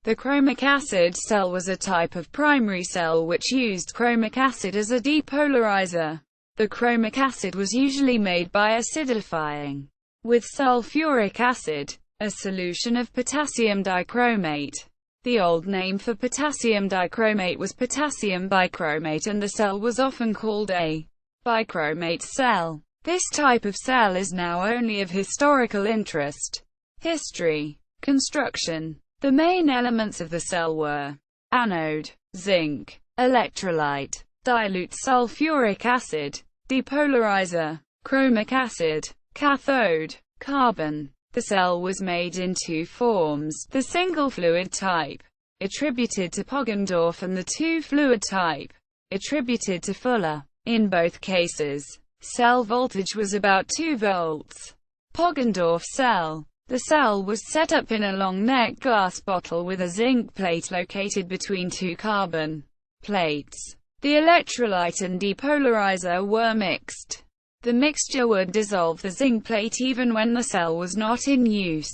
The chromic acid cell was a type of primary cell which used chromic acid as a depolarizer. The chromic acid was usually made by acidifying with sulfuric acid, a solution of potassium dichromate. The old name for potassium dichromate was potassium bichromate, and the cell was often called a bichromate cell. This type of cell is now only of historical interest. History. Construction. The main elements of the cell were anode, zinc, electrolyte, dilute sulfuric acid, depolarizer, chromic acid, cathode, carbon. The cell was made in two forms: the single fluid type, attributed to Poggendorff, and the two fluid type, attributed to Fuller. In both cases, cell voltage was about 2 volts. Poggendorff cell. The cell was set up in a long-neck glass bottle with a zinc plate located between two carbon plates. The electrolyte and depolarizer were mixed. The mixture would dissolve the zinc plate even when the cell was not in use.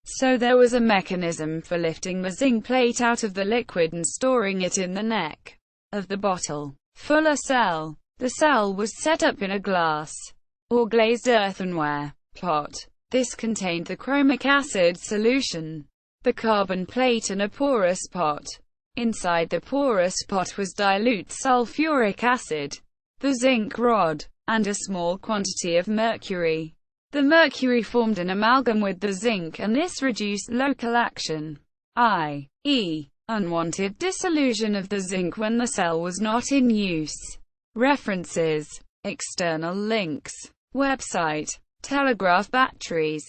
So there was a mechanism for lifting the zinc plate out of the liquid and storing it in the neck of the bottle. Fuller cell. The cell was set up in a glass or glazed earthenware pot. This contained the chromic acid solution, the carbon plate, and a porous pot. Inside the porous pot was dilute sulfuric acid, the zinc rod, and a small quantity of mercury. The mercury formed an amalgam with the zinc, and this reduced local action, i.e., unwanted dissolution of the zinc when the cell was not in use. References. External links. Website. Telegraph batteries.